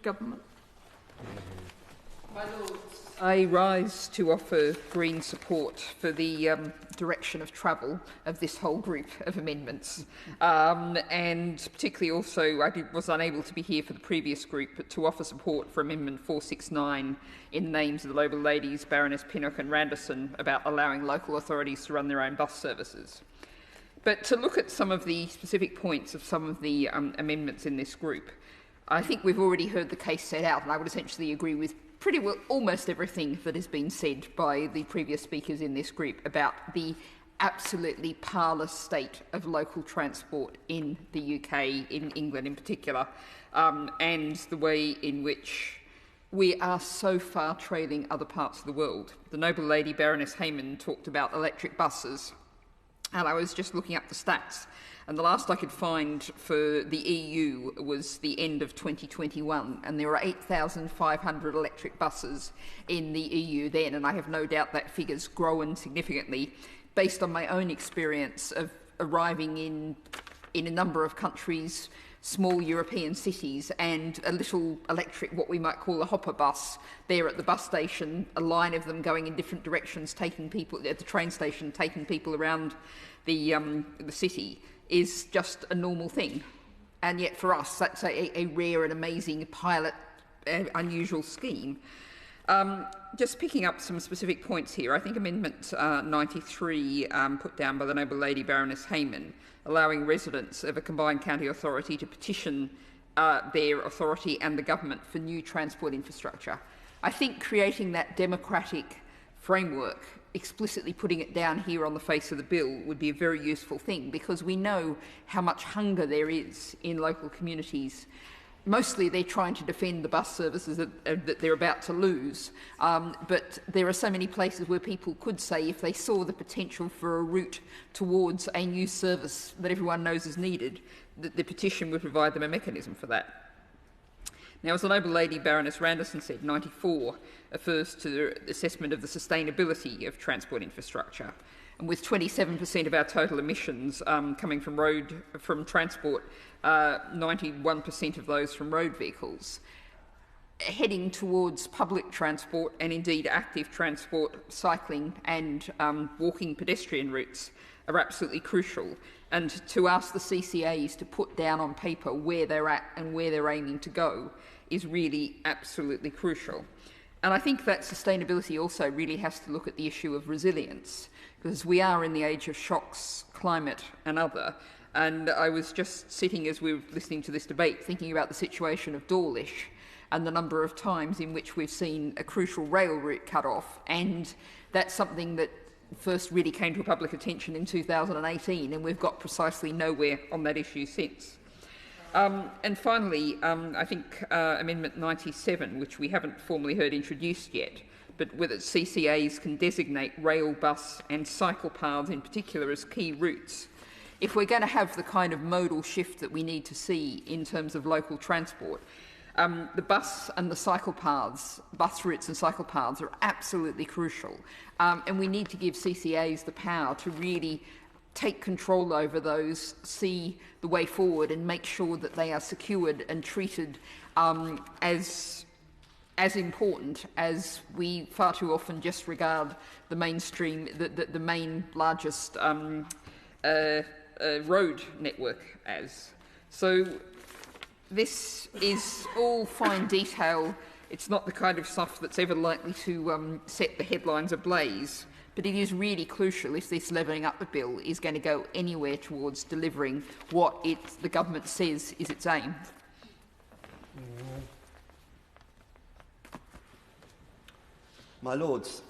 Government. My Lords, I rise to offer Green support for the direction of travel of this whole group of amendments, and particularly also I was unable to be here for the previous group, but to offer support for Amendment 469 in the names of the Noble Ladies Baroness Pinnock and Randerson about allowing local authorities to run their own bus services. But to look at some of the specific points of some of the amendments in this group, I think we've already heard the case set out, and I would essentially agree with pretty well almost everything that has been said by the previous speakers in this group about the absolutely parlous state of local transport in the UK, in England in particular, and the way in which we are so far trailing other parts of the world. The Noble Lady Baroness Hayman talked about electric buses, and I was just looking up the stats, and the last I could find for the EU was the end of 2021, and there were 8,500 electric buses in the EU then, and I have no doubt that figure's grown significantly based on my own experience of arriving in a number of countries, small European cities, and a little electric, what we might call a hopper bus, there at the bus station, a line of them going in different directions, taking people at the train station, taking people around the city, is just a normal thing. And yet for us, that's a rare and amazing pilot, unusual scheme. Just picking up some specific points here, I think Amendment 93, put down by the Noble Lady Baroness Hayman, allowing residents of a combined county authority to petition their authority and the government for new transport infrastructure. I think creating that democratic framework, explicitly putting it down here on the face of the bill, would be a very useful thing, because we know how much hunger there is in local communities. Mostly they're trying to defend the bus services that they're about to lose, but there are so many places where people could say, if they saw the potential for a route towards a new service that everyone knows is needed, that the petition would provide them a mechanism for that. Now, as the Noble Lady Baroness Randerson said, 94 refers to the assessment of the sustainability of transport infrastructure. And with 27% of our total emissions coming from transport, 91% of those from road vehicles, heading towards public transport and indeed active transport, cycling and walking pedestrian routes are absolutely crucial. And to ask the CCAs to put down on paper where they're at and where they're aiming to go is really absolutely crucial. And I think that sustainability also really has to look at the issue of resilience, because we are in the age of shocks, climate and other. And I was just sitting as we were listening to this debate thinking about the situation of Dawlish and the number of times in which we've seen a crucial rail route cut off, and that's something that first really came to public attention in 2018, and we've got precisely nowhere on that issue since. And finally, I think Amendment 97, which we haven't formally heard introduced yet, but whether CCAs can designate rail, bus and cycle paths in particular as key routes. If we're going to have the kind of modal shift that we need to see in terms of local transport, the bus and the cycle paths, bus routes and cycle paths are absolutely crucial. And we need to give CCAs the power to really take control over those, see the way forward and make sure that they are secured and treated as important as we far too often just regard the mainstream, the main largest road network as. So this is all fine detail. It's not the kind of stuff that's ever likely to set the headlines ablaze, but it is really crucial if this levelling up the bill is going to go anywhere towards delivering what the government says is its aim. My Lords,